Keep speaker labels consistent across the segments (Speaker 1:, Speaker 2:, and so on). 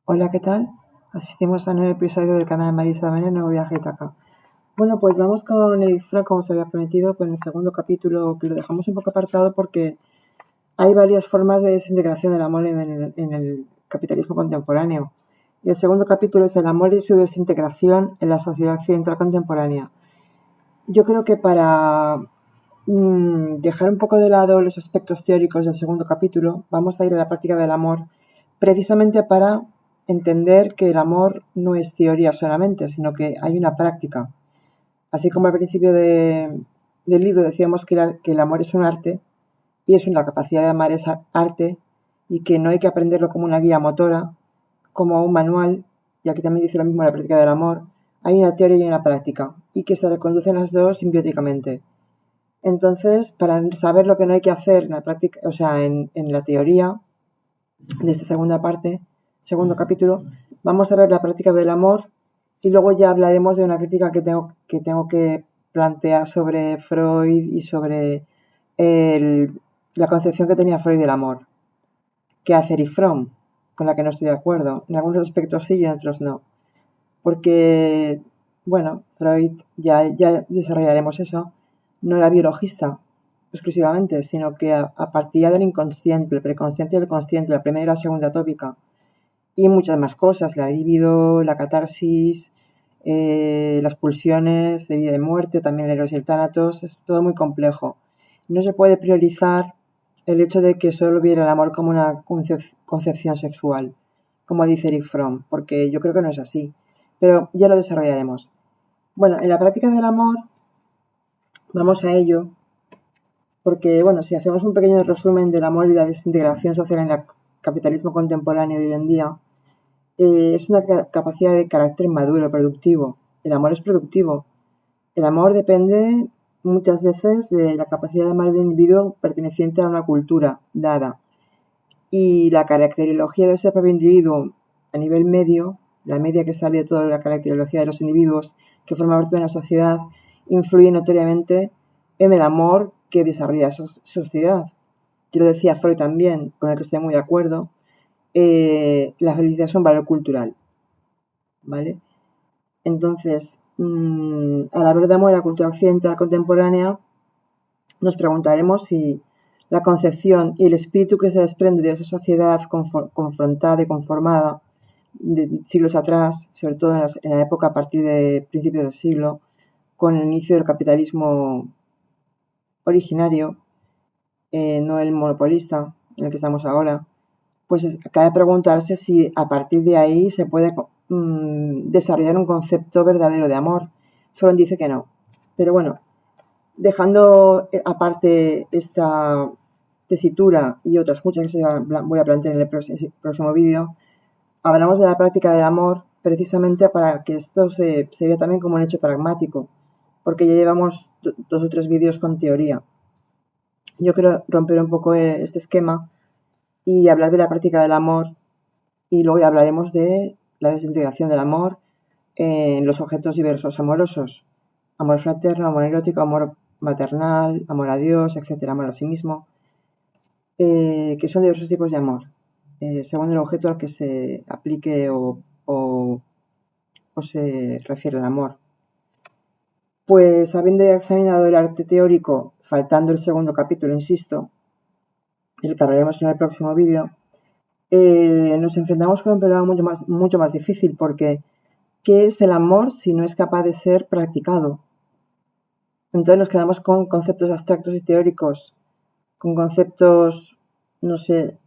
Speaker 1: Hola, ¿qué tal? Asistimos a un nuevo episodio del canal Marisa Mene, Nuevo Viaje de Itaca. Bueno, pues vamos con el Fra, como se había prometido, con el segundo capítulo, que lo dejamos un poco apartado porque hay varias formas de desintegración del amor en el capitalismo contemporáneo. Y el segundo capítulo es el amor y su desintegración en la sociedad occidental contemporánea. Yo creo que para dejar un poco de lado los aspectos teóricos del segundo capítulo, vamos a ir a la práctica del amor, precisamente para entender que el amor no es teoría solamente, sino que hay una práctica. Así como al principio del libro decíamos que el amor es un arte, y es una capacidad de amar es arte, y que no hay que aprenderlo como una guía motora, como un manual, y aquí también dice lo mismo la práctica del amor, hay una teoría y una práctica, y que se reconducen las dos simbióticamente. Entonces, para saber lo que no hay que hacer en la práctica, o sea, en la teoría de esta segunda parte, segundo capítulo, vamos a ver la práctica del amor y luego ya hablaremos de una crítica que tengo que plantear sobre Freud y sobre la concepción que tenía Freud del amor, que hace Erich Fromm, con la que no estoy de acuerdo. En algunos aspectos sí y en otros no. Porque, bueno, Freud, ya desarrollaremos eso, no era biologista exclusivamente, sino que partía del inconsciente, el preconsciente y el consciente, la primera y la segunda tópica, y muchas más cosas, la libido, la catarsis, las pulsiones de vida y de muerte, también el eros y el tánatos, es todo muy complejo. No se puede priorizar el hecho de que solo viera el amor como una concepción sexual, como dice Erich Fromm, porque yo creo que no es así, pero ya lo desarrollaremos. Bueno, en la práctica del amor, vamos a ello, porque, bueno, si hacemos un pequeño resumen del amor y la desintegración social en el capitalismo contemporáneo de hoy en día, es una capacidad de carácter maduro, productivo. El amor es productivo. El amor depende muchas veces de la capacidad de amar del individuo perteneciente a una cultura dada. Y la caracterología de ese propio individuo a nivel medio, la media que sale de toda la caracterología de los individuos que forman parte de una sociedad, influye notoriamente en el amor que desarrolla esa sociedad. Yo lo decía Freud también, con el que estoy muy de acuerdo, la felicidad es un valor cultural, ¿vale? Entonces, al hablar de amor en la cultura occidental contemporánea, nos preguntaremos si la concepción y el espíritu que se desprende de esa sociedad confrontada y conformada de siglos atrás, sobre todo en la época a partir de principios del siglo, con el inicio del capitalismo originario, no el monopolista en el que estamos ahora, pues cabe preguntarse si a partir de ahí se puede desarrollar un concepto verdadero de amor. Freud dice que no. Pero bueno, dejando aparte esta tesitura y otras muchas que voy a plantear en el próximo vídeo, hablamos de la práctica del amor precisamente para que esto se vea también como un hecho pragmático, porque ya llevamos 2 o 3 vídeos con teoría. Yo quiero romper un poco este esquema y hablar de la práctica del amor, y luego ya hablaremos de la desintegración del amor en los objetos diversos amorosos: amor fraterno, amor erótico, amor maternal, amor a Dios, etcétera, amor a sí mismo, que son diversos tipos de amor, según el objeto al que se aplique o se refiere el amor. Pues habiendo examinado el arte teórico, faltando el segundo capítulo, insisto, el que hablaremos en el próximo vídeo, nos enfrentamos con un problema mucho más difícil, porque ¿qué es el amor si no es capaz de ser practicado? Entonces nos quedamos con conceptos abstractos y teóricos, con conceptos, no sé,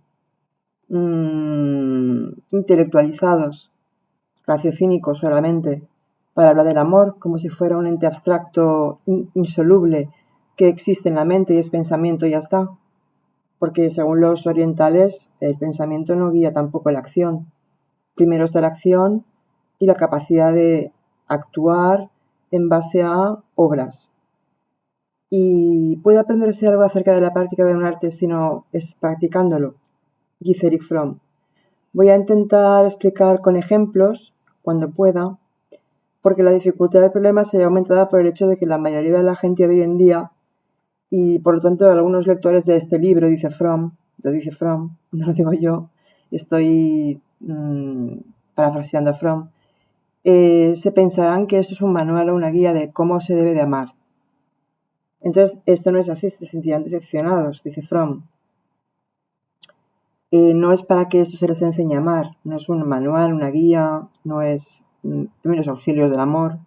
Speaker 1: intelectualizados, raciocínicos solamente, para hablar del amor, como si fuera un ente abstracto, insoluble, que existe en la mente y es pensamiento y ya está. Porque según los orientales, el pensamiento no guía tampoco la acción. Primero está la acción y la capacidad de actuar en base a obras. ¿Y puede aprenderse algo acerca de la práctica de un arte si no es practicándolo? Dice Erich Fromm. Voy a intentar explicar con ejemplos, cuando pueda, porque la dificultad del problema se ve aumentada por el hecho de que la mayoría de la gente de hoy en día, y por lo tanto algunos lectores de este libro, lo dice Fromm, no lo digo yo, estoy parafraseando a Fromm, se pensarán que esto es un manual o una guía de cómo se debe de amar. Entonces, esto no es así, se sentirán decepcionados, dice Fromm. No es para que esto se les enseñe a amar, no es un manual, una guía, no es primeros auxilios del amor,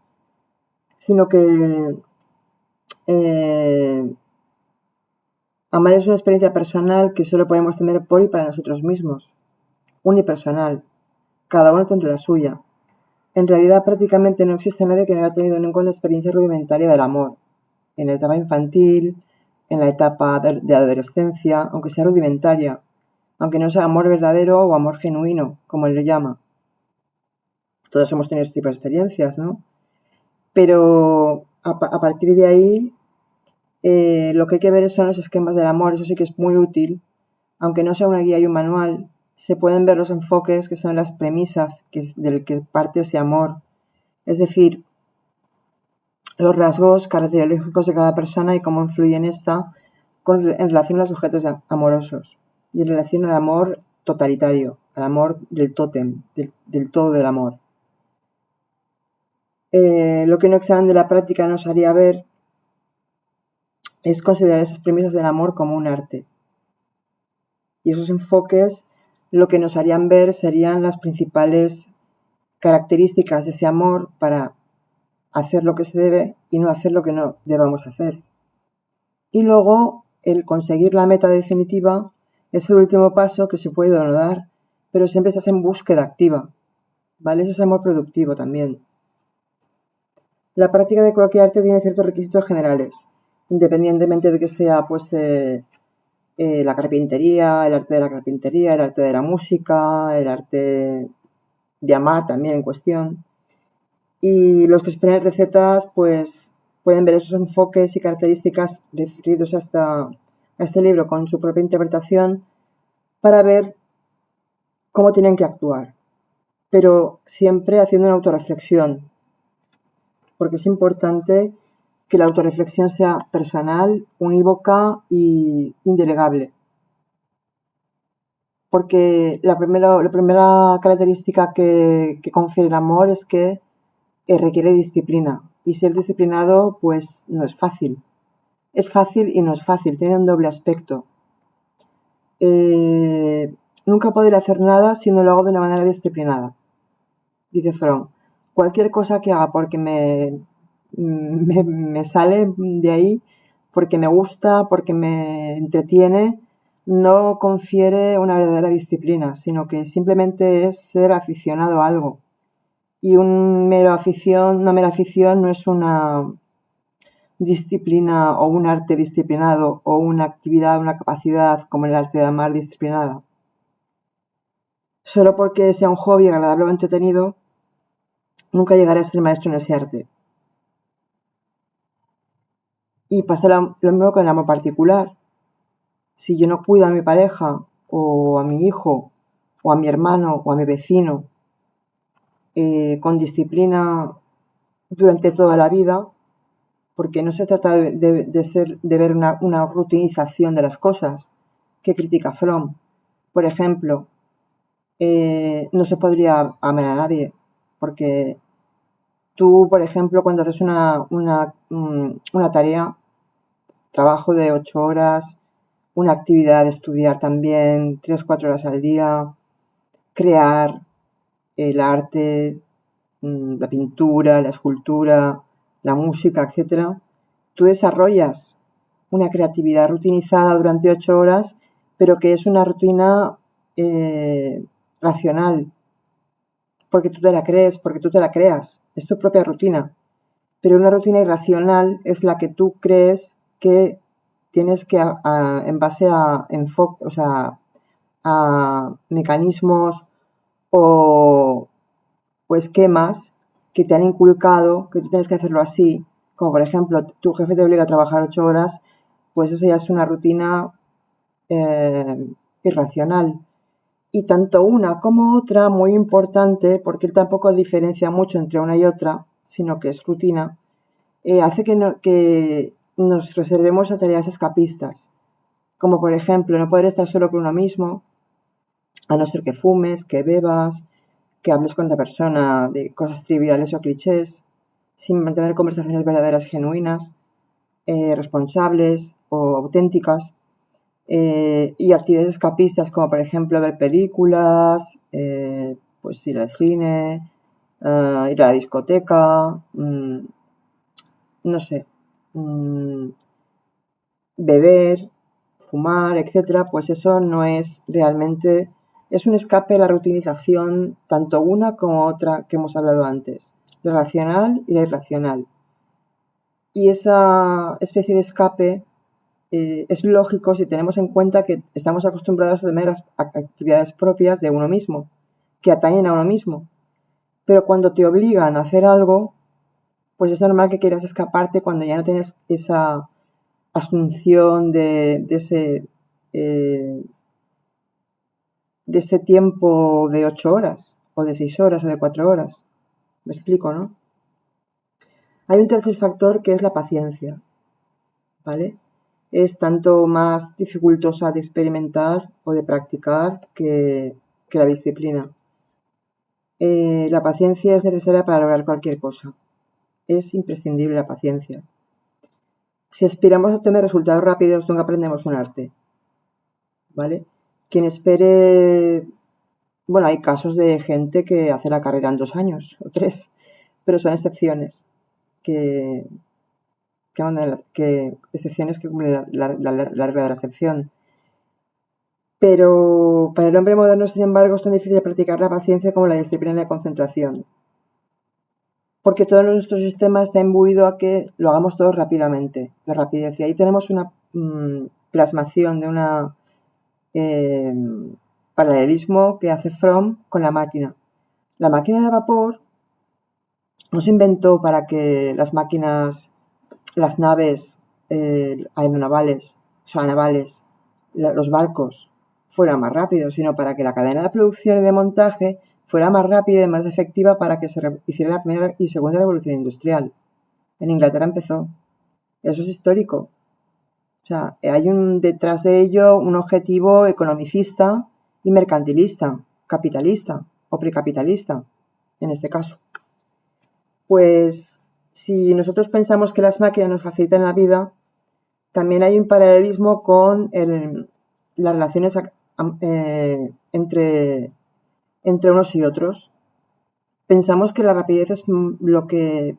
Speaker 1: sino que amar es una experiencia personal que solo podemos tener por y para nosotros mismos, unipersonal, cada uno tendrá la suya. En realidad prácticamente no existe nadie que no haya tenido ninguna experiencia rudimentaria del amor, en la etapa infantil, en la etapa de adolescencia, aunque sea rudimentaria, aunque no sea amor verdadero o amor genuino, como él le llama. Todos hemos tenido este tipo de experiencias, ¿no? Pero a partir de ahí, lo que hay que ver son los esquemas del amor, eso sí que es muy útil, aunque no sea una guía y un manual, se pueden ver los enfoques que son las premisas del que parte ese amor, es decir, los rasgos característicos de cada persona y cómo influyen esta en relación a los objetos amorosos y en relación al amor totalitario, al amor del tótem, del todo del amor. Lo que un examen de la práctica nos haría ver es considerar esas premisas del amor como un arte. Y esos enfoques lo que nos harían ver serían las principales características de ese amor para hacer lo que se debe y no hacer lo que no debamos hacer. Y luego el conseguir la meta definitiva es el último paso que se puede o no dar, pero siempre estás en búsqueda activa, ¿vale? Ese es amor productivo también. La práctica de cualquier arte tiene ciertos requisitos generales, independientemente de que sea pues la carpintería, el arte de la carpintería, el arte de la música, el arte de amar también en cuestión. Y los que esperan recetas pues pueden ver esos enfoques y características referidos a este libro con su propia interpretación para ver cómo tienen que actuar, pero siempre haciendo una autorreflexión, porque es importante que la autorreflexión sea personal, unívoca e indelegable. Porque la primera característica que confiere el amor es que requiere disciplina. Y ser disciplinado, pues no es fácil. Es fácil y no es fácil, tiene un doble aspecto. Nunca podré hacer nada si no lo hago de una manera disciplinada, dice Fromm. Cualquier cosa que haga porque me sale de ahí, porque me gusta, porque me entretiene, no confiere una verdadera disciplina, sino que simplemente es ser aficionado a algo. Y una mera afición no es una disciplina o un arte disciplinado o una actividad, una capacidad como el arte de amar disciplinada. Solo porque sea un hobby agradable o entretenido, nunca llegaré a ser maestro en ese arte. Y pasa lo mismo con el amor particular. Si yo no cuido a mi pareja o a mi hijo o a mi hermano o a mi vecino con disciplina durante toda la vida, porque no se trata de ver una rutinización de las cosas que critica Fromm. Por ejemplo, no se podría amar a nadie, porque tú, por ejemplo, cuando haces una tarea, trabajo de 8 horas, una actividad de estudiar también 3-4 horas al día, crear el arte, la pintura, la escultura, la música, etcétera, tú desarrollas una creatividad rutinizada durante 8 horas, pero que es una rutina racional, porque tú te la crees, porque tú te la creas, es tu propia rutina. Pero una rutina irracional es la que tú crees que tienes que, en base a enfoque, o sea, a mecanismos o esquemas que te han inculcado que tú tienes que hacerlo así, como por ejemplo tu jefe te obliga a trabajar 8 horas, pues eso ya es una rutina irracional. Y tanto una como otra, muy importante, porque él tampoco diferencia mucho entre una y otra, sino que es rutina, hace que nos reservemos a tareas escapistas, como por ejemplo no poder estar solo con uno mismo, a no ser que fumes, que bebas, que hables con otra persona de cosas triviales o clichés, sin mantener conversaciones verdaderas, genuinas, responsables o auténticas, y actividades escapistas como por ejemplo ver películas, pues ir al cine, ir a la discoteca, no sé, beber, fumar, etcétera, pues eso no es realmente, es un escape a la rutinización, tanto una como otra que hemos hablado antes, la racional y la irracional. Y esa especie de escape es lógico si tenemos en cuenta que estamos acostumbrados a tener las actividades propias de uno mismo, que atañen a uno mismo. Pero cuando te obligan a hacer algo, pues es normal que quieras escaparte cuando ya no tienes esa asunción eh, de ese tiempo de 8 horas, o de 6 horas, o de 4 horas. Me explico, ¿no? Hay un tercer factor que es la paciencia, ¿vale? Es tanto más dificultosa de experimentar o de practicar que la disciplina. La paciencia es necesaria para lograr cualquier cosa. Es imprescindible la paciencia. Si aspiramos a obtener resultados rápidos, nunca aprendemos un arte, ¿vale? Quien espere, bueno, hay casos de gente que hace la carrera en 2 años o 3, pero son excepciones que, excepciones que cumplen la regla de la excepción. Pero para el hombre moderno, sin embargo, es tan difícil practicar la paciencia como la disciplina y la concentración. Porque todo nuestro sistema está imbuido a que lo hagamos todo rápidamente, la rapidez. Y ahí tenemos una plasmación de una paralelismo que hace Fromm con la máquina. La máquina de vapor no se inventó para que las máquinas, las naves aeronavales, o sea, navales, los barcos fueran más rápidos, sino para que la cadena de producción y de montaje fuera más rápida y más efectiva para que se hiciera la primera y segunda revolución industrial. En Inglaterra empezó. Eso es histórico. O sea, hay detrás de ello un objetivo economicista y mercantilista, capitalista o precapitalista, en este caso. Pues si nosotros pensamos que las máquinas nos facilitan la vida, también hay un paralelismo con las relaciones entre unos y otros. Pensamos que la rapidez es lo que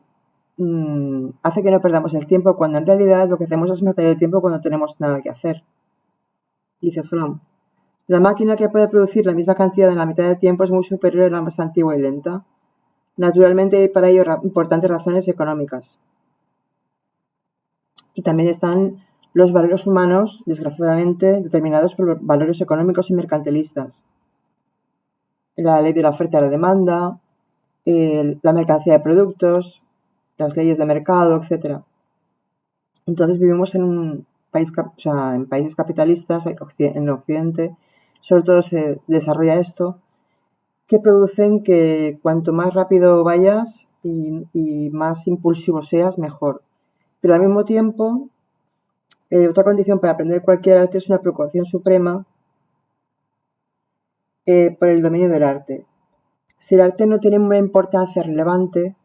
Speaker 1: hace que no perdamos el tiempo, cuando en realidad lo que hacemos es matar el tiempo cuando tenemos nada que hacer. Dice Fromm. La máquina que puede producir la misma cantidad en la mitad del tiempo es muy superior a la más antigua y lenta. Naturalmente hay para ello importantes razones económicas. Y también están los valores humanos, desgraciadamente, determinados por valores económicos y mercantilistas. La ley de la oferta y la demanda, la mercancía de productos, las leyes de mercado, etc. Entonces vivimos en un país, en países capitalistas, en Occidente, sobre todo se desarrolla esto, que producen que cuanto más rápido vayas y más impulsivo seas, mejor. Pero al mismo tiempo, otra condición para aprender cualquier arte es una preocupación suprema por el dominio del arte. Si el arte no tiene una importancia relevante,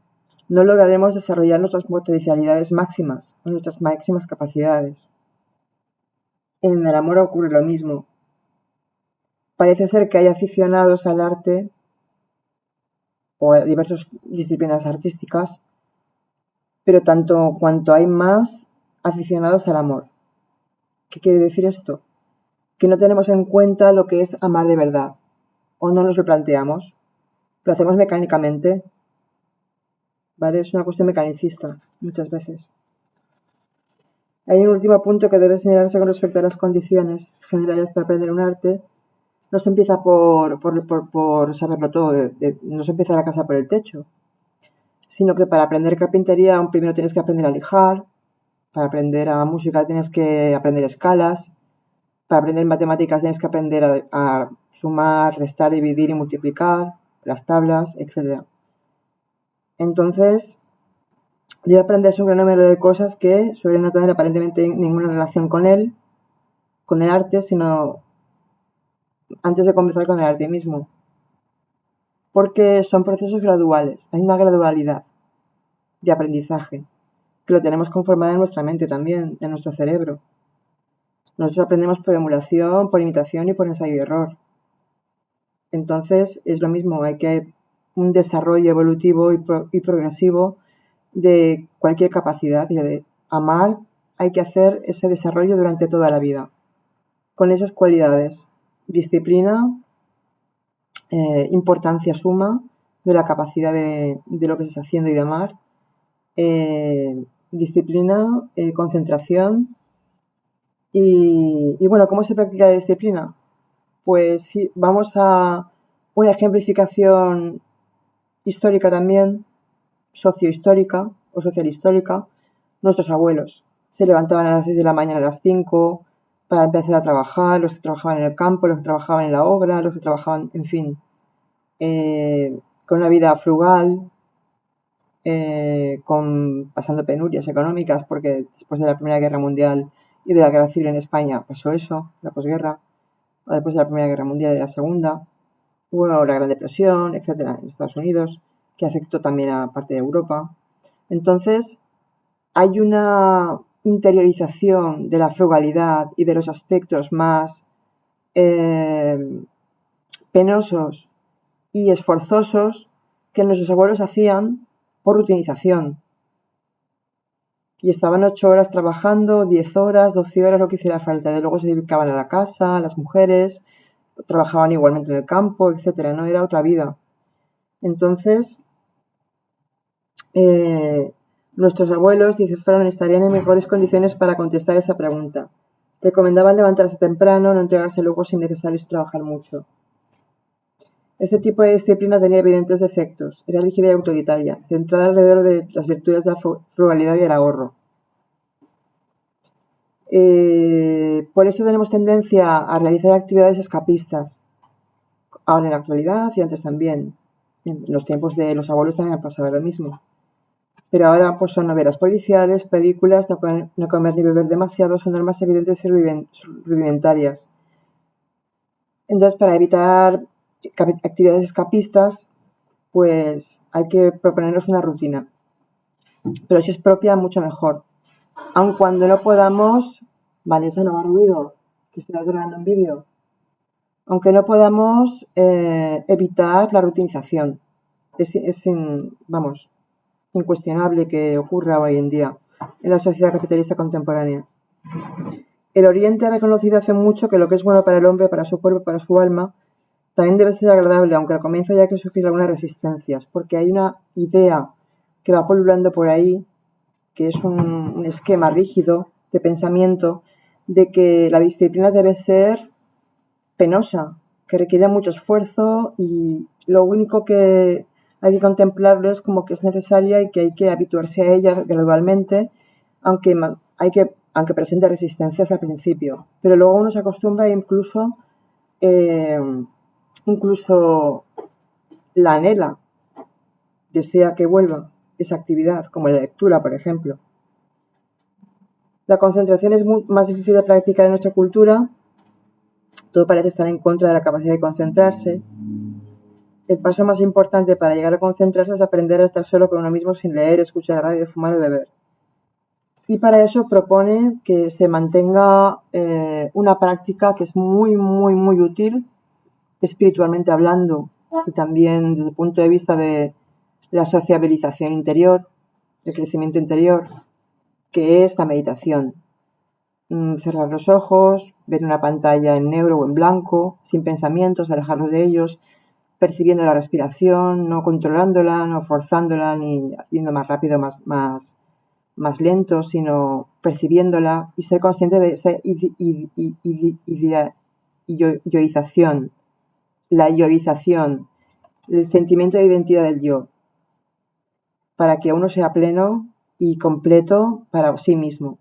Speaker 1: no lograremos desarrollar nuestras potencialidades máximas, nuestras máximas capacidades. En el amor ocurre lo mismo. Parece ser que hay aficionados al arte o a diversas disciplinas artísticas, pero tanto cuanto hay más aficionados al amor. ¿Qué quiere decir esto? Que no tenemos en cuenta lo que es amar de verdad, o no nos lo planteamos, lo hacemos mecánicamente, ¿vale? Es una cuestión mecanicista, muchas veces. Hay un último punto que debe señalarse con respecto a las condiciones generales para aprender un arte. No se empieza por saberlo todo, no se empieza la casa por el techo, sino que para aprender carpintería aún primero tienes que aprender a lijar, para aprender a música tienes que aprender escalas, para aprender matemáticas tienes que aprender a sumar, restar, dividir y multiplicar, las tablas, etc. Entonces, debe aprenderse un gran número de cosas que suelen no tener aparentemente ninguna relación con el arte, sino antes de comenzar con el arte mismo, porque son procesos graduales, hay una gradualidad de aprendizaje que lo tenemos conformado en nuestra mente también, en nuestro cerebro. Nosotros aprendemos por emulación, por imitación y por ensayo y error. Entonces es lo mismo, hay que un desarrollo evolutivo y progresivo de cualquier capacidad. Y de amar hay que hacer ese desarrollo durante toda la vida, con esas cualidades: disciplina, importancia suma de la capacidad de lo que se está haciendo y de amar, disciplina, concentración y bueno, ¿cómo se practica la disciplina? Pues sí, vamos a una ejemplificación histórica también, sociohistórica o social histórica. Nuestros abuelos se levantaban a las 6 de la mañana, a las 5 para empezar a trabajar, los que trabajaban en el campo, los que trabajaban en la obra, los que trabajaban, en fin, con una vida frugal, pasando penurias económicas, porque después de la Primera Guerra Mundial y de la Guerra Civil en España pasó eso, la posguerra, después de la Primera Guerra Mundial y de la Segunda, hubo la Gran Depresión, etcétera, en Estados Unidos, que afectó también a parte de Europa. Entonces, hay una interiorización de la frugalidad y de los aspectos más penosos y esforzosos que nuestros abuelos hacían por rutinización. Y estaban 8 horas trabajando, 10 horas, 12 horas, lo que hiciera falta. De luego se dedicaban a la casa, a las mujeres, trabajaban igualmente en el campo, etcétera. No era otra vida. Entonces, nuestros abuelos, dice Fran, estarían en mejores condiciones para contestar esa pregunta. Recomendaban levantarse temprano, no entregarse lujos innecesarios y trabajar mucho. Este tipo de disciplina tenía evidentes defectos. Era rígida y autoritaria, centrada alrededor de las virtudes de la frugalidad y el ahorro. Por eso tenemos tendencia a realizar actividades escapistas, ahora en la actualidad y antes también. En los tiempos de los abuelos también pasaba lo mismo. Pero ahora pues son novelas policiales, películas, no comer ni beber demasiado, son normas evidentes y rudimentarias. Entonces, para evitar actividades escapistas, pues hay que proponernos una rutina. Pero si es propia, mucho mejor. Aun cuando no podamos, Vanessa, no haga ruido, que estoy grabando un vídeo. Aunque no podamos evitar la rutinización. Vamos, incuestionable que ocurra hoy en día en la sociedad capitalista contemporánea. El Oriente ha reconocido hace mucho que lo que es bueno para el hombre, para su cuerpo, para su alma, también debe ser agradable, aunque al comienzo haya que sufrir algunas resistencias, porque hay una idea que va pululando por ahí, que es un esquema rígido de pensamiento, de que la disciplina debe ser penosa, que requiere mucho esfuerzo y lo único que hay que contemplarlo es como que es necesaria y que hay que habituarse a ella gradualmente, aunque presente resistencias al principio. Pero luego uno se acostumbra e incluso la anhela, desea que vuelva esa actividad, como la lectura, por ejemplo. La concentración es más difícil de practicar en nuestra cultura. Todo parece estar en contra de la capacidad de concentrarse. El paso más importante para llegar a concentrarse es aprender a estar solo con uno mismo sin leer, escuchar radio, fumar o beber. Y para eso propone que se mantenga una práctica que es muy, muy, muy útil espiritualmente hablando y también desde el punto de vista de la sociabilización interior, el crecimiento interior, que es la meditación. Cerrar los ojos, ver una pantalla en negro o en blanco, sin pensamientos, alejarnos de ellos, percibiendo la respiración, no controlándola, no forzándola, ni haciendo más rápido, más lento, sino percibiéndola y ser consciente de esa yoización, la yoización, el sentimiento de identidad del yo, para que uno sea pleno y completo para sí mismo.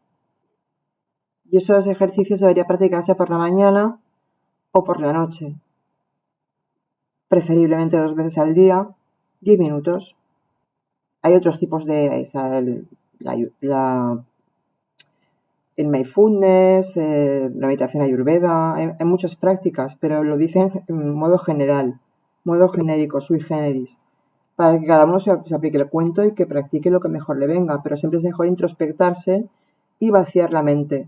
Speaker 1: Y esos ejercicios debería practicarse por la mañana o por la noche, preferiblemente 2 veces al día, 10 minutos. Hay otros tipos de en mindfulness, la meditación ayurveda, hay muchas prácticas, pero lo dicen en modo general, modo genérico, sui generis, para que cada uno se aplique el cuento y que practique lo que mejor le venga, pero siempre es mejor introspectarse y vaciar la mente.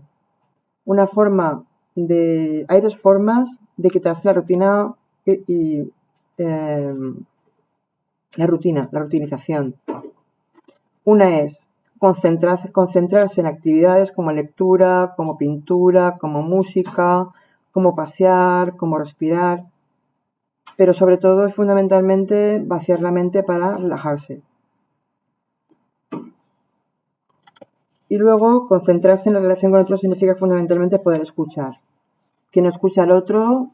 Speaker 1: Hay dos formas de quitarse la rutina y la rutinización. Una es concentrarse en actividades como lectura, como pintura, como música, como pasear, como respirar, pero sobre todo es fundamentalmente vaciar la mente para relajarse. Y luego concentrarse en la relación con otros significa fundamentalmente poder escuchar. Quien no escucha al otro,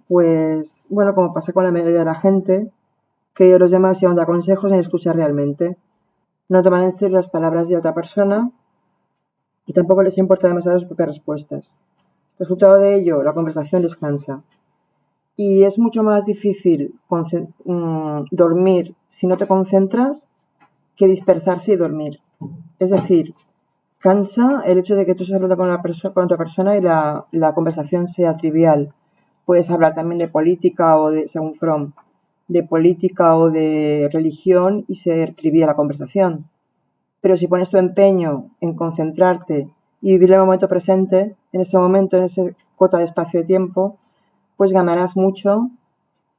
Speaker 1: pues bueno, como pasa con la mayoría de la gente, que los demás llevan de consejos sin escuchar realmente. No toman en serio las palabras de otra persona y tampoco les importa demasiado sus propias respuestas. Resultado de ello, la conversación les cansa. Y es mucho más difícil dormir si no te concentras que dispersarse y dormir. Es decir, cansa el hecho de que tú estés hablando con otra persona y la conversación sea trivial. Puedes hablar también de política o según Fromm, de política o de religión y ser trivial la conversación. Pero si pones tu empeño en concentrarte y vivir el momento presente, en ese momento, en ese cuota de espacio de tiempo, pues ganarás mucho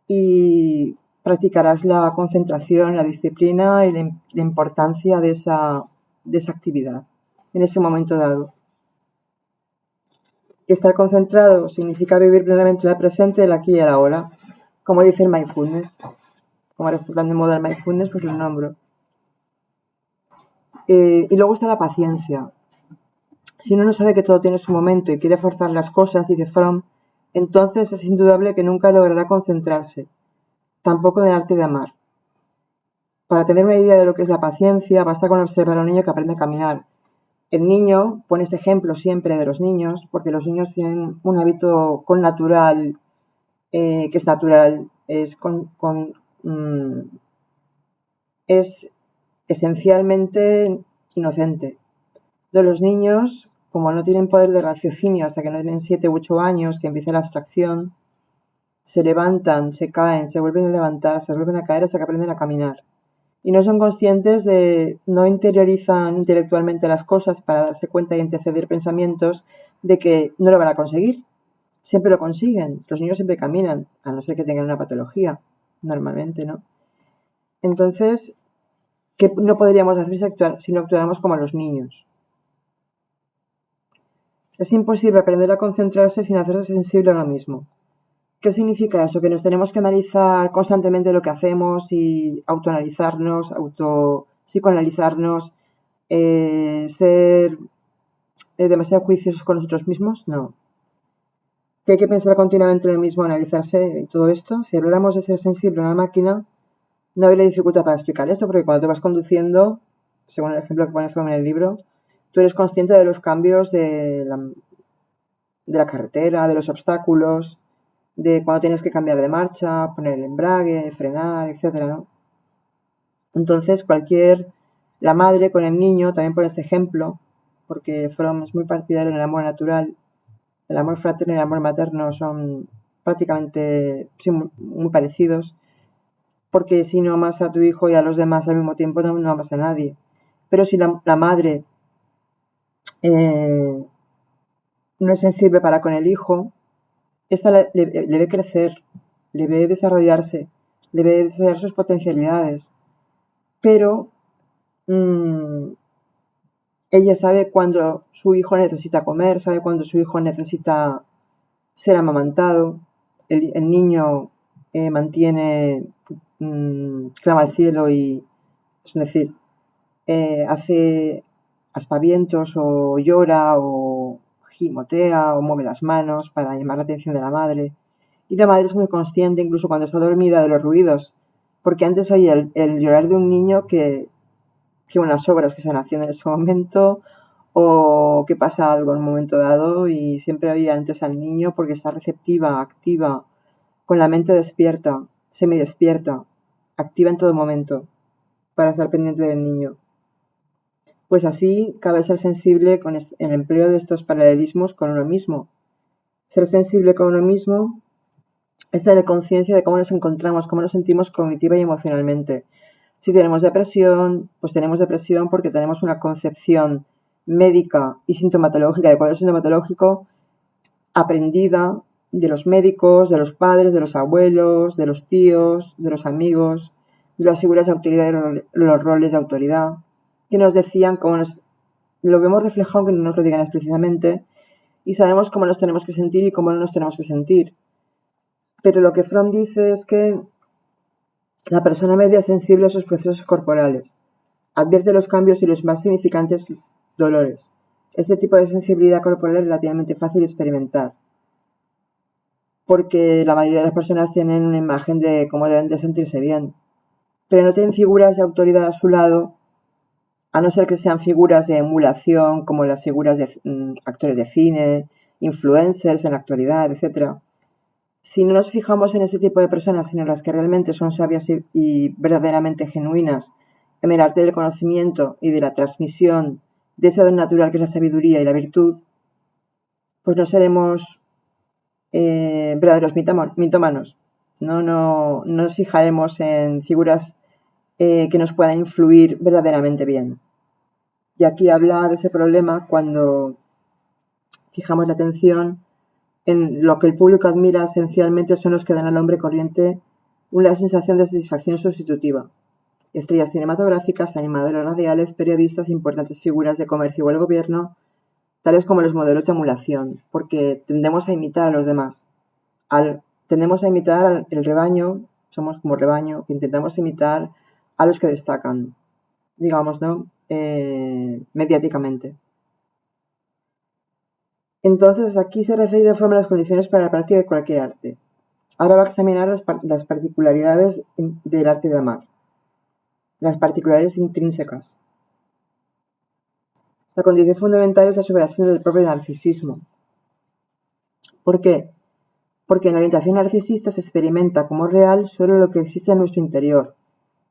Speaker 1: y practicarás la concentración, la disciplina y la importancia de esa actividad en ese momento dado. Estar concentrado significa vivir plenamente el presente, el aquí y el ahora, como dice el mindfulness. Como ahora está tan de moda el mindfulness, pues lo nombro. Y luego está la paciencia. Si uno no sabe que todo tiene su momento y quiere forzar las cosas, dice Fromm, entonces es indudable que nunca logrará concentrarse, tampoco en el arte de amar. Para tener una idea de lo que es la paciencia, basta con observar a un niño que aprende a caminar. El niño, pone este ejemplo siempre de los niños, porque los niños tienen un hábito natural, que es natural, es esencialmente inocente. De los niños, como no tienen poder de raciocinio hasta que no tienen 7 u 8 años, que empieza la abstracción, se levantan, se caen, se vuelven a levantar, se vuelven a caer hasta que aprenden a caminar. Y no son conscientes no interiorizan intelectualmente las cosas para darse cuenta y anteceder pensamientos de que no lo van a conseguir. Siempre lo consiguen. Los niños siempre caminan, a no ser que tengan una patología, normalmente, ¿no? Entonces, ¿qué no podríamos hacer si no actuáramos como los niños? Es imposible aprender a concentrarse sin hacerse sensible a lo mismo. ¿Qué significa eso? Que nos tenemos que analizar constantemente lo que hacemos y autoanalizarnos, psicoanalizarnos, ser demasiado juiciosos con nosotros mismos. No. Que hay que pensar continuamente en lo mismo, analizarse y todo esto. Si habláramos de ser sensible a una máquina, no habría dificultad para explicar esto, porque cuando te vas conduciendo, según el ejemplo que pone Fromm en el libro, tú eres consciente de los cambios de la carretera, de los obstáculos, de cuando tienes que cambiar de marcha, poner el embrague, frenar, etcétera, ¿no? Entonces, la madre con el niño, también por este ejemplo, porque Fromm es muy partidario en el amor natural, el amor fraterno y el amor materno son prácticamente muy parecidos, porque si no amas a tu hijo y a los demás al mismo tiempo, no amas a nadie. Pero si la madre no es sensible para con el hijo, esta le ve crecer, le ve desarrollarse, le ve desarrollar sus potencialidades, pero ella sabe cuando su hijo necesita comer, sabe cuando su hijo necesita ser amamantado, el niño clama al cielo y, es decir, hace aspavientos o llora o gimotea o mueve las manos para llamar la atención de la madre. Y la madre es muy consciente, incluso cuando está dormida, de los ruidos, porque antes oye el llorar de un niño que unas obras que están haciendo en ese momento o que pasa algo en un momento dado, y siempre oye antes al niño porque está receptiva, activa, con la mente despierta, semidespierta, activa en todo momento para estar pendiente del niño. Pues así cabe ser sensible con el empleo de estos paralelismos con uno mismo. Ser sensible con uno mismo es tener conciencia de cómo nos encontramos, cómo nos sentimos cognitiva y emocionalmente. Si tenemos depresión, pues tenemos depresión porque tenemos una concepción médica y sintomatológica de cuadro sintomatológico aprendida de los médicos, de los padres, de los abuelos, de los tíos, de los amigos, de las figuras de autoridad y los roles de autoridad, que nos decían cómo lo vemos reflejado aunque no nos lo digan explícitamente, y sabemos cómo nos tenemos que sentir y cómo no nos tenemos que sentir. Pero lo que Fromm dice es que la persona media es sensible a sus procesos corporales, advierte los cambios y los más significantes dolores. Este tipo de sensibilidad corporal es relativamente fácil de experimentar, porque la mayoría de las personas tienen una imagen de cómo deben de sentirse bien, pero no tienen figuras de autoridad a su lado, a no ser que sean figuras de emulación, como las figuras de actores de cine, influencers en la actualidad, etc. Si no nos fijamos en ese tipo de personas, sino en las que realmente son sabias y verdaderamente genuinas en el arte del conocimiento y de la transmisión de ese don natural que es la sabiduría y la virtud, pues no seremos verdaderos mitómanos. No nos fijaremos en figuras que nos puedan influir verdaderamente bien. Y aquí habla de ese problema cuando fijamos la atención en lo que el público admira esencialmente son los que dan al hombre corriente una sensación de satisfacción sustitutiva. Estrellas cinematográficas, animadores radiales, periodistas, importantes figuras de comercio o el gobierno, tales como los modelos de emulación, porque tendemos a imitar a los demás. Tendemos a imitar el rebaño, somos como rebaño, que intentamos imitar a los que destacan, digamos, ¿no? Mediáticamente. Entonces, aquí se refiere de forma a las condiciones para la práctica de cualquier arte. Ahora va a examinar las particularidades del arte de amar, las particularidades intrínsecas. La condición fundamental es la superación del propio narcisismo. ¿Por qué? Porque en la orientación narcisista se experimenta como real solo lo que existe en nuestro interior,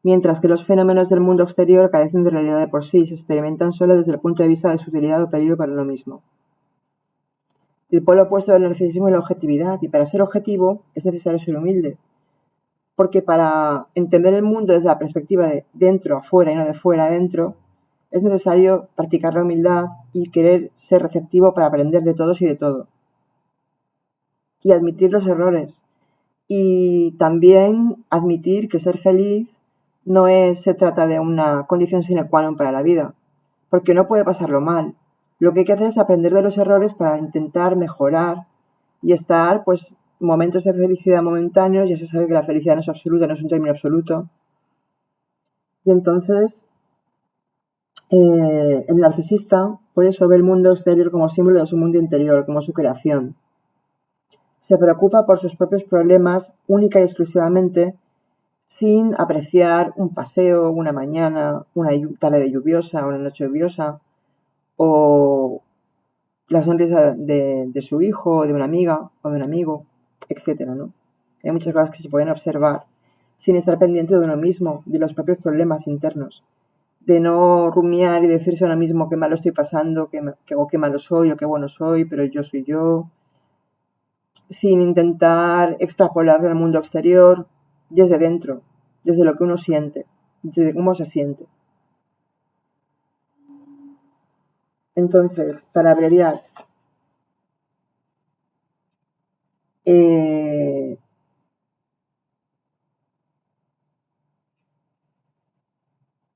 Speaker 1: mientras que los fenómenos del mundo exterior carecen de realidad de por sí y se experimentan solo desde el punto de vista de su utilidad o peligro para uno mismo. El polo opuesto del narcisismo es la objetividad, y para ser objetivo es necesario ser humilde, porque para entender el mundo desde la perspectiva de dentro a fuera y no de fuera a dentro, es necesario practicar la humildad y querer ser receptivo para aprender de todos y de todo. Y admitir los errores. Y también admitir que ser feliz no se trata de una condición sine qua non para la vida, porque no puede pasarlo mal. Lo que hay que hacer es aprender de los errores para intentar mejorar y estar, pues, momentos de felicidad momentáneos. Ya se sabe que la felicidad no es absoluta, no es un término absoluto. Y entonces, el narcisista, por eso, ve el mundo exterior como símbolo de su mundo interior, como su creación. Se preocupa por sus propios problemas única y exclusivamente, sin apreciar un paseo, una mañana, una tarde lluviosa, una noche lluviosa, o la sonrisa de su hijo, de una amiga o de un amigo, etc., ¿no? Hay muchas cosas que se pueden observar sin estar pendiente de uno mismo, de los propios problemas internos, de no rumiar y decirse a uno mismo qué malo estoy pasando, qué malo soy o qué bueno soy, pero yo soy yo, sin intentar extrapolarlo al mundo exterior desde dentro, desde lo que uno siente, desde cómo se siente. Entonces, para abreviar, hay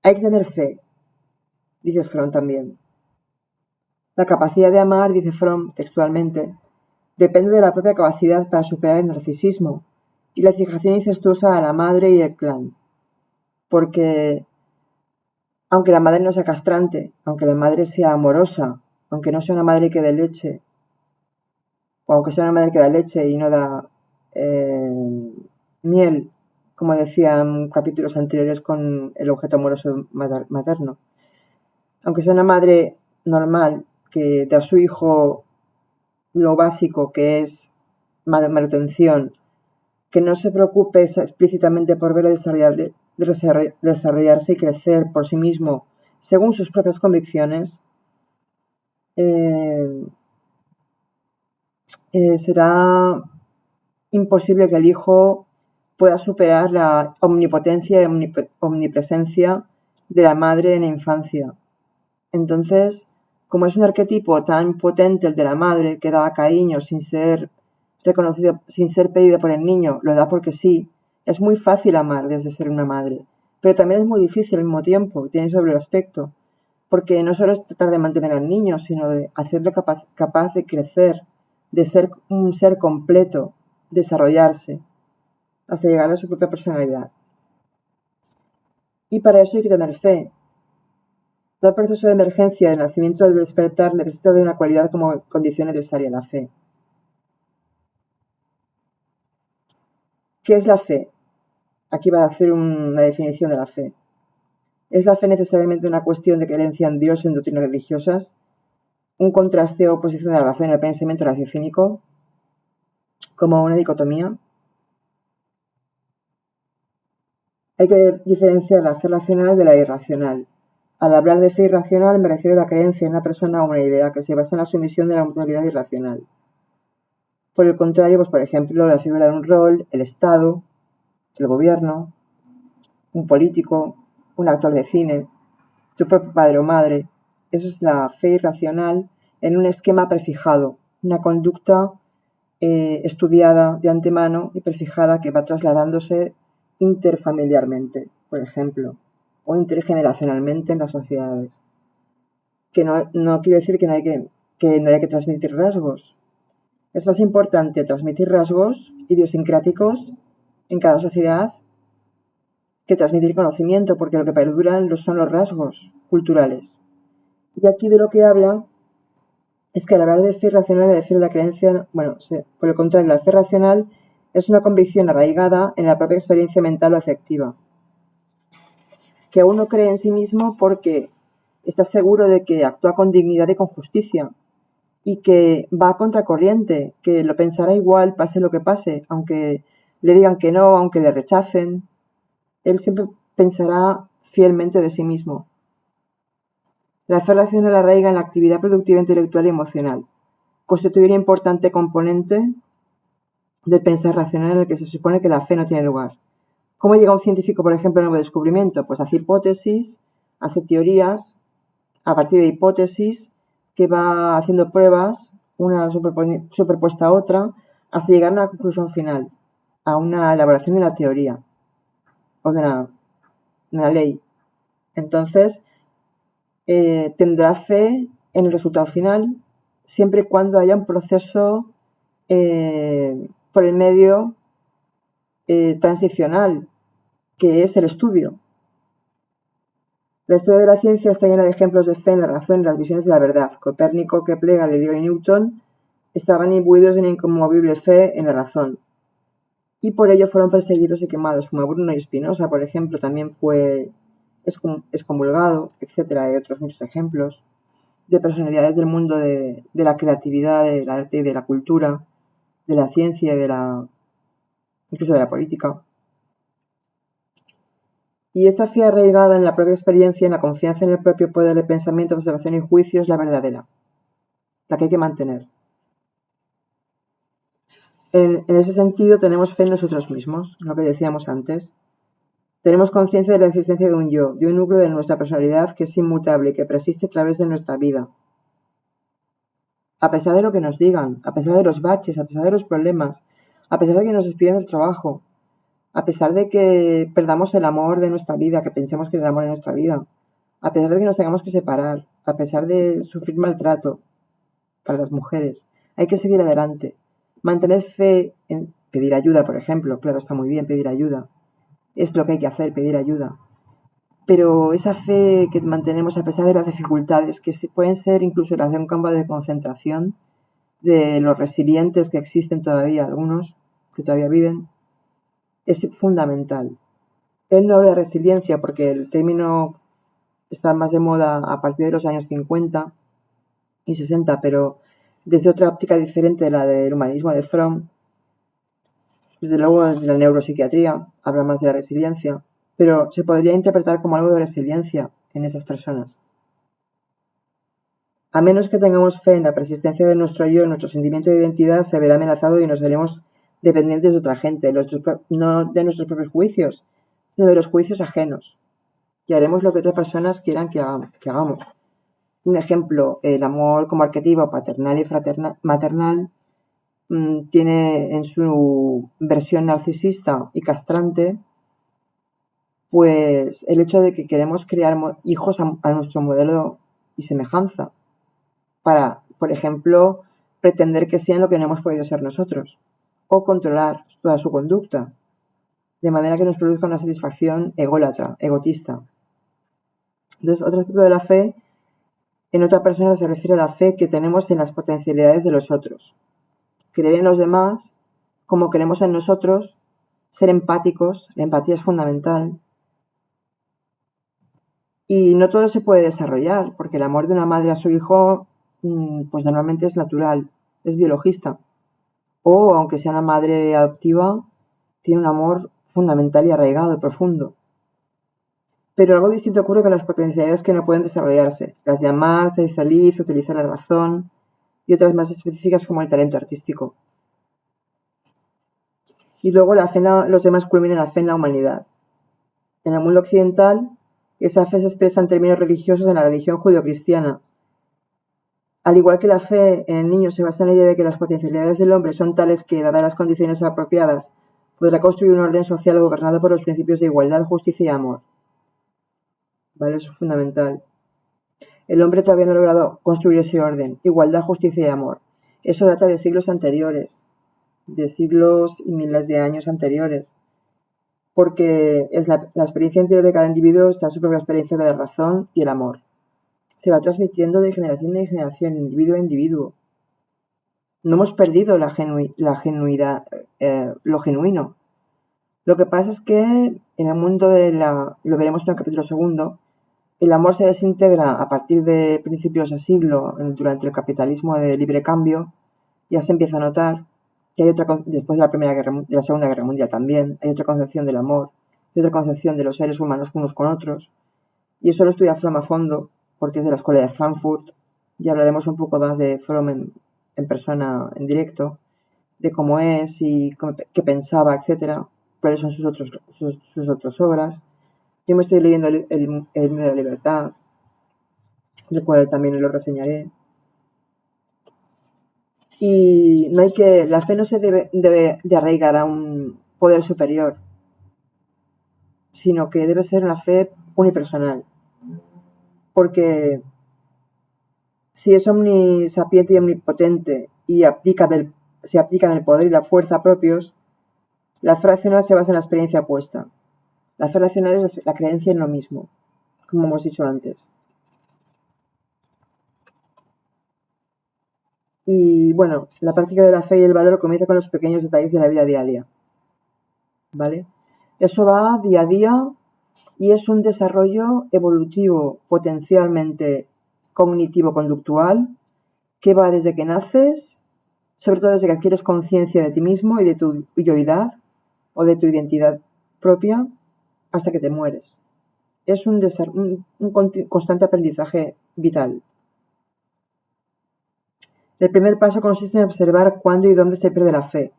Speaker 1: que tener fe, dice Fromm también. La capacidad de amar, dice Fromm textualmente, depende de la propia capacidad para superar el narcisismo y la fijación incestuosa a la madre y el clan. Porque aunque la madre no sea castrante, aunque la madre sea amorosa, aunque no sea una madre que dé leche, o aunque sea una madre que da leche y no da miel, como decían capítulos anteriores con el objeto amoroso materno, aunque sea una madre normal que da a su hijo lo básico que es manutención, que no se preocupe explícitamente por verlo desarrollarse y crecer por sí mismo según sus propias convicciones, será imposible que el hijo pueda superar la omnipotencia y omnipresencia de la madre en la infancia. Entonces, como es un arquetipo tan potente el de la madre, que da cariño sin ser reconocido, sin ser pedido por el niño, lo da porque sí, es muy fácil amar desde ser una madre, pero también es muy difícil al mismo tiempo, tiene sobre el aspecto, porque no solo es tratar de mantener al niño, sino de hacerle capaz de crecer, de ser un ser completo, desarrollarse, hasta llegar a su propia personalidad. Y para eso hay que tener fe. Todo proceso de emergencia, del nacimiento del despertar, necesita de una cualidad como condición necesaria, la fe. ¿Qué es la fe? Aquí va a hacer una definición de la fe. ¿Es la fe necesariamente una cuestión de creencia en Dios o en doctrinas religiosas? ¿Un contraste o oposición de la razón y el pensamiento raciocínico? ¿Como una dicotomía? Hay que diferenciar la fe racional de la irracional. Al hablar de fe irracional me refiero a la creencia en una persona o una idea que se basa en la sumisión de la autoridad irracional. Por el contrario, pues por ejemplo, la figura de un rol, el Estado, el gobierno, un político, un actor de cine, tu propio padre o madre. Eso es la fe irracional en un esquema prefijado, una conducta estudiada de antemano y prefijada que va trasladándose interfamiliarmente, por ejemplo, o intergeneracionalmente en las sociedades. Que no quiere decir que no haya que transmitir rasgos. Es más importante transmitir rasgos idiosincráticos en cada sociedad que transmitir conocimiento, porque lo que perduran son los rasgos culturales. Y aquí de lo que habla es que al hablar de fe racional, decir la creencia, por el contrario, la fe racional es una convicción arraigada en la propia experiencia mental o afectiva, que uno cree en sí mismo porque está seguro de que actúa con dignidad y con justicia, y que va a contracorriente, que lo pensará igual, pase lo que pase, aunque le digan que no, aunque le rechacen, él siempre pensará fielmente de sí mismo. La fe racional arraiga en la actividad productiva intelectual y emocional. Constituye un importante componente del pensar racional en el que se supone que la fe no tiene lugar. ¿Cómo llega un científico, por ejemplo, a un nuevo descubrimiento? Pues hace hipótesis, hace teorías, a partir de hipótesis, que va haciendo pruebas, una superpuesta a otra, hasta llegar a una conclusión final, a una elaboración de una teoría o de una ley. Entonces, tendrá fe en el resultado final siempre y cuando haya un proceso por el medio transicional, que es el estudio. La historia de la ciencia está llena de ejemplos de fe en la razón y las visiones de la verdad. Copérnico, Kepler, Galileo y Newton estaban imbuidos de una inconmovible fe en la razón, y por ello fueron perseguidos y quemados, como Bruno y Spinoza, por ejemplo, también fue excomulgado, etc. Hay otros muchos ejemplos de personalidades del mundo de la creatividad, del arte y de la cultura, de la ciencia y incluso de la política. Y esta fe arraigada en la propia experiencia, en la confianza en el propio poder de pensamiento, observación y juicio es la verdadera, la que hay que mantener. En ese sentido tenemos fe en nosotros mismos, lo que decíamos antes. Tenemos conciencia de la existencia de un yo, de un núcleo de nuestra personalidad que es inmutable y que persiste a través de nuestra vida. A pesar de lo que nos digan, a pesar de los baches, a pesar de los problemas, a pesar de que nos despidan del trabajo, a pesar de que perdamos el amor de nuestra vida, que pensemos que es el amor de nuestra vida, a pesar de que nos tengamos que separar, a pesar de sufrir maltrato para las mujeres, hay que seguir adelante. Mantener fe en pedir ayuda, por ejemplo, claro, está muy bien pedir ayuda, es lo que hay que hacer, pedir ayuda. Pero esa fe que mantenemos a pesar de las dificultades, que pueden ser incluso las de un campo de concentración, de los resilientes que existen todavía, algunos que todavía viven, es fundamental. Él no habla de resiliencia porque el término está más de moda a partir de los años 50 y 60, pero desde otra óptica diferente de la del humanismo de Fromm. Desde luego, desde la neuropsiquiatría habla más de la resiliencia, pero se podría interpretar como algo de resiliencia, en esas personas. A menos que tengamos fe en la persistencia de nuestro yo, nuestro sentimiento de identidad se verá amenazado y nos veremos dependientes de otra gente, no de nuestros propios juicios, sino de los juicios ajenos. Y haremos lo que otras personas quieran que hagamos. Un ejemplo, el amor como arquetipo paternal y maternal tiene en su versión narcisista y castrante, pues el hecho de que queremos crear hijos a nuestro modelo y semejanza, para, por ejemplo, pretender que sean lo que no hemos podido ser nosotros, o controlar toda su conducta, de manera que nos produzca una satisfacción ególatra, egotista. Entonces, otro aspecto de la fe en otra persona se refiere a la fe que tenemos en las potencialidades de los otros. Creer en los demás como creemos en nosotros, ser empáticos, la empatía es fundamental. Y no todo se puede desarrollar, porque el amor de una madre a su hijo, pues normalmente es natural, es biologista. O, aunque sea una madre adoptiva, tiene un amor fundamental y arraigado y profundo. Pero algo distinto ocurre con las potencialidades que no pueden desarrollarse, las de amar, ser feliz, utilizar la razón y otras más específicas como el talento artístico. Y luego los demás culminan la fe en la humanidad. En el mundo occidental, esa fe se expresa en términos religiosos en la religión judeocristiana. Al igual que la fe en el niño se basa en la idea de que las potencialidades del hombre son tales que, dadas las condiciones apropiadas, podrá construir un orden social gobernado por los principios de igualdad, justicia y amor. ¿Vale? Eso es fundamental. El hombre todavía no ha logrado construir ese orden, igualdad, justicia y amor. Eso data de siglos anteriores, de siglos y miles de años anteriores, porque es la experiencia interior de cada individuo está en su propia experiencia de la razón y el amor. Se va transmitiendo de generación en generación, individuo a individuo. No hemos perdido la genuidad, lo genuino. Lo que pasa es que en el mundo lo veremos en el capítulo segundo, el amor se desintegra a partir de principios de siglo, durante el capitalismo de libre cambio. Ya se empieza a notar que hay después de la Segunda Guerra Mundial también, hay otra concepción del amor, hay otra concepción de los seres humanos unos con otros. Y eso lo estudia Fromm a fondo, porque es de la Escuela de Frankfurt, y hablaremos un poco más de Fromm en persona, en directo, de cómo es y qué pensaba, etcétera, cuáles son sus otras obras. Yo me estoy leyendo el himno de la libertad, el cual también lo reseñaré. Y la fe no se debe de arraigar a un poder superior, sino que debe ser una fe unipersonal. Porque si es omnisapiente y omnipotente y se aplican el poder y la fuerza propios, la fe racional se basa en la experiencia opuesta. La fe racional es la creencia en lo mismo, como hemos dicho antes. Y bueno, la práctica de la fe y el valor comienza con los pequeños detalles de la vida diaria. ¿Vale? Eso va día a día y es un desarrollo evolutivo potencialmente cognitivo-conductual que va desde que naces, sobre todo desde que adquieres conciencia de ti mismo y de tu yoidad o de tu identidad propia, hasta que te mueres. Es un constante aprendizaje vital. El primer paso consiste en observar cuándo y dónde se pierde la fe,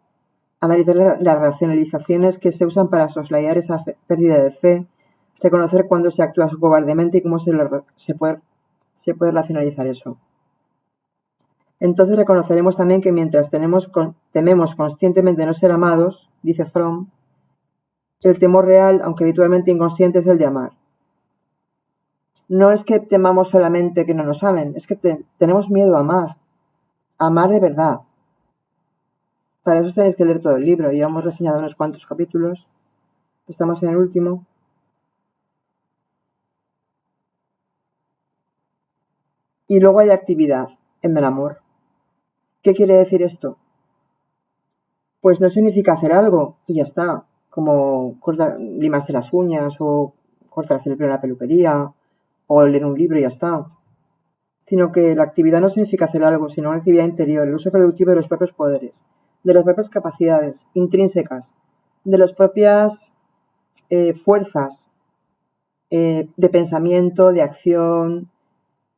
Speaker 1: analizar las racionalizaciones que se usan para soslayar esa pérdida de fe, reconocer cuándo se actúa cobardemente y cómo se puede racionalizar eso. Entonces reconoceremos también que mientras tememos conscientemente no ser amados, dice Fromm, el temor real, aunque habitualmente inconsciente, es el de amar. No es que temamos solamente que no nos amen, es que tenemos miedo a amar de verdad. Para eso tenéis que leer todo el libro. Ya hemos reseñado unos cuantos capítulos. Estamos en el último. Y luego hay actividad en el amor. ¿Qué quiere decir esto? Pues no significa hacer algo y ya está. Como limarse las uñas o cortarse el pelo en la peluquería o leer un libro y ya está. Sino que la actividad no significa hacer algo, sino una actividad interior, el uso productivo de los propios poderes, de las propias capacidades intrínsecas, de las propias fuerzas de pensamiento, de acción,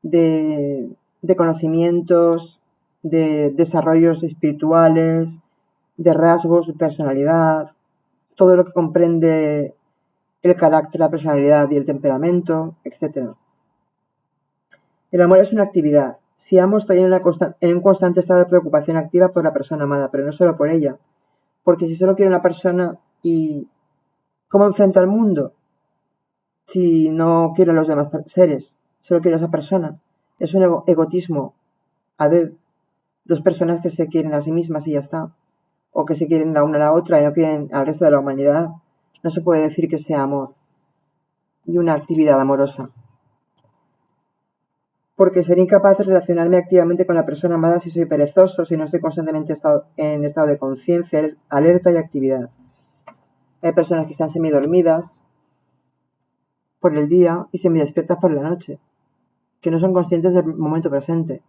Speaker 1: de conocimientos, de desarrollos espirituales, de rasgos de personalidad, todo lo que comprende el carácter, la personalidad y el temperamento, etc. El amor es una actividad. Si amo, estoy en un constante estado de preocupación activa por la persona amada, pero no solo por ella. Porque si solo quiero una persona y ¿cómo enfrento al mundo? Si no quiero a los demás seres, solo quiero a esa persona. Es un egotismo a ver, dos personas que se quieren a sí mismas y ya está. O que se quieren la una a la otra y no quieren al resto de la humanidad. No se puede decir que sea amor y una actividad amorosa. Porque seré incapaz de relacionarme activamente con la persona amada si soy perezoso, si no estoy constantemente en estado de conciencia, alerta y actividad. Hay personas que están semidormidas por el día y semidespiertas por la noche, que no son conscientes del momento presente.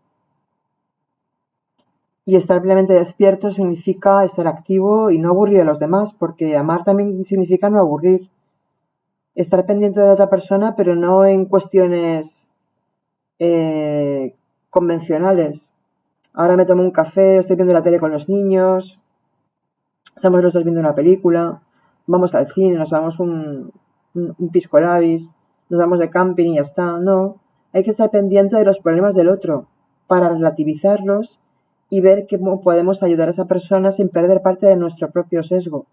Speaker 1: Y estar plenamente despierto significa estar activo y no aburrir a los demás, porque amar también significa no aburrir. Estar pendiente de otra persona, pero no en cuestiones convencionales. Ahora me tomo un café, estoy viendo la tele con los niños, estamos los dos viendo una película, vamos al cine, nos damos un pisco labis, nos vamos de camping y ya está. No, hay que estar pendiente de los problemas del otro para relativizarlos y ver cómo podemos ayudar a esa persona sin perder parte de nuestro propio sesgo,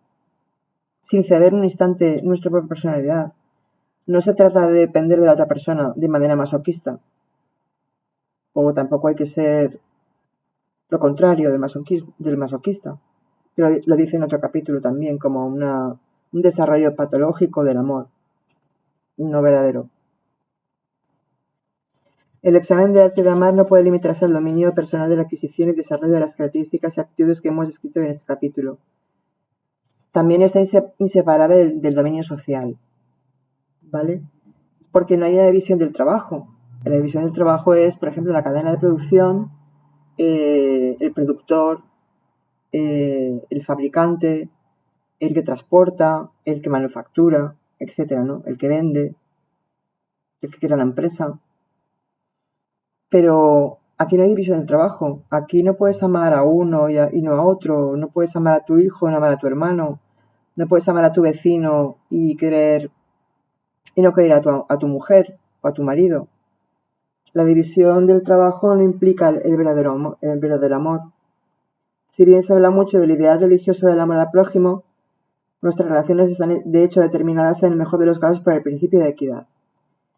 Speaker 1: sin ceder un instante nuestra propia personalidad. No se trata de depender de la otra persona de manera masoquista, o tampoco hay que ser lo contrario del masoquista. Lo dice en otro capítulo también, como un desarrollo patológico del amor, no verdadero. El examen de arte de amar no puede limitarse al dominio personal de la adquisición y desarrollo de las características y actitudes que hemos descrito en este capítulo. También está inseparable del dominio social, ¿vale? Porque no hay una división del trabajo. La división del trabajo es, por ejemplo, la cadena de producción, el productor, el fabricante, el que transporta, el que manufactura, etcétera, ¿no? El que vende, el que crea la empresa. Pero aquí no hay división del trabajo. Aquí no puedes amar a uno y no a otro. No puedes amar a tu hijo y no amar a tu hermano. No puedes amar a tu vecino y no querer a tu mujer o a tu marido. La división del trabajo no implica el verdadero amor. Si bien se habla mucho del ideal religioso del amor al prójimo, nuestras relaciones están de hecho determinadas en el mejor de los casos por el principio de equidad.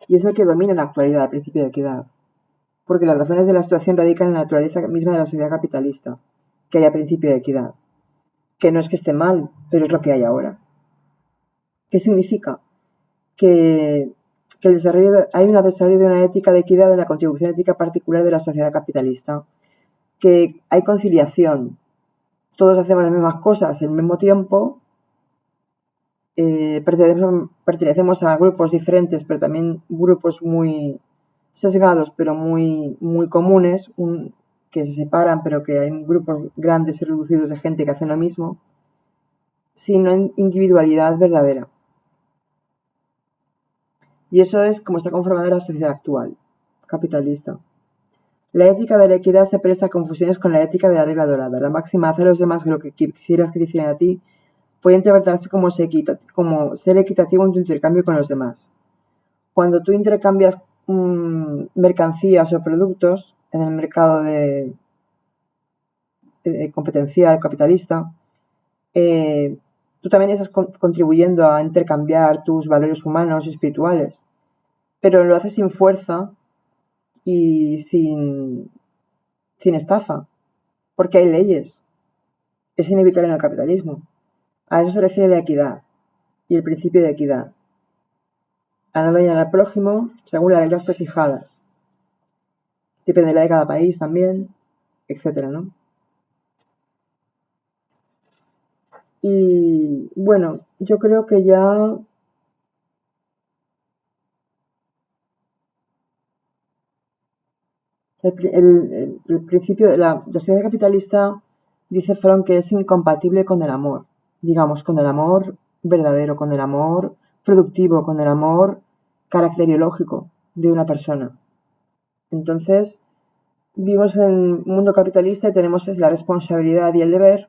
Speaker 1: Y es el que domina en la actualidad, el principio de equidad. Porque las razones de la situación radican en la naturaleza misma de la sociedad capitalista, que haya principio de equidad. Que no es que esté mal, pero es lo que hay ahora. ¿Qué significa? Que hay un desarrollo de una ética de equidad de la contribución ética particular de la sociedad capitalista. Que hay conciliación. Todos hacemos las mismas cosas al mismo tiempo. Pertenecemos a grupos diferentes, pero también grupos muy sesgados, pero muy comunes, que se separan, pero que hay grupos grandes y reducidos de gente que hacen lo mismo, sin individualidad verdadera. Y eso es como está conformada la sociedad actual, capitalista. La ética de la equidad se presta a confusiones con la ética de la regla dorada. La máxima hace a los demás lo que quisieras que te hicieran a ti puede interpretarse como ser equitativo en tu intercambio con los demás. Cuando tú intercambias mercancías o productos en el mercado competencial capitalista, tú también estás contribuyendo a intercambiar tus valores humanos y espirituales, pero lo haces sin fuerza y sin estafa, porque hay leyes. Es inevitable en el capitalismo. A eso se refiere la equidad y el principio de equidad. A no dañar al prójimo según las reglas prefijadas. Dependerá de cada país también, etcétera, ¿no? Y bueno, yo creo que ya el principio de la sociedad capitalista, dice Fromm, que es incompatible con el amor, digamos, con el amor verdadero, con el amor productivo, con el amor caracteriológico de una persona. Entonces, vivimos en un mundo capitalista y tenemos la responsabilidad y el deber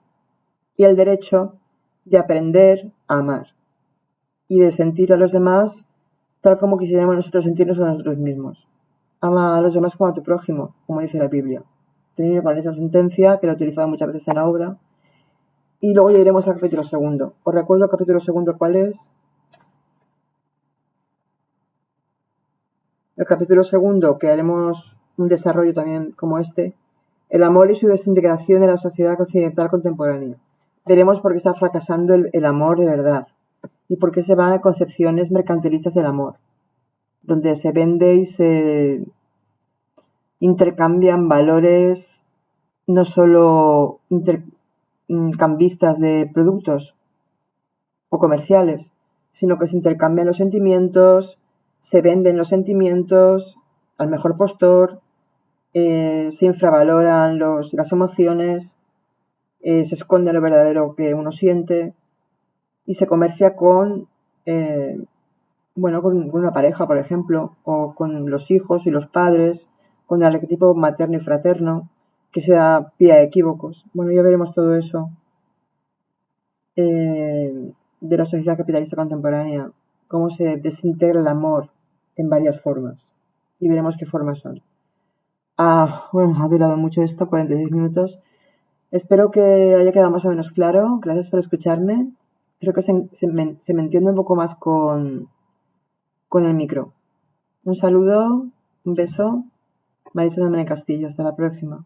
Speaker 1: y el derecho de aprender a amar y de sentir a los demás tal como quisiéramos nosotros sentirnos a nosotros mismos. Ama a los demás como a tu prójimo, como dice la Biblia. Termino con esa sentencia que la he utilizado muchas veces en la obra. Y luego ya iremos al capítulo segundo. ¿Os recuerdo el capítulo segundo cuál es? El capítulo segundo, que haremos un desarrollo también como este, el amor y su desintegración en la sociedad occidental contemporánea. Veremos por qué está fracasando el amor de verdad y por qué se van a concepciones mercantilistas del amor, donde se vende y se intercambian valores no solo cambistas de productos o comerciales, sino que se intercambian los sentimientos, se venden los sentimientos al mejor postor, se infravaloran las emociones, se esconde lo verdadero que uno siente y se comercia con, con una pareja, por ejemplo, o con los hijos y los padres, con el arquetipo materno y fraterno, que se da pie a equívocos. Bueno, ya veremos todo eso de la sociedad capitalista contemporánea, cómo se desintegra el amor en varias formas. Y veremos qué formas son. Bueno, ha durado mucho esto, 46 minutos. Espero que haya quedado más o menos claro. Gracias por escucharme. Creo que se me entiende un poco más con el micro. Un saludo, un beso. Marisa Domene Castillo. Hasta la próxima.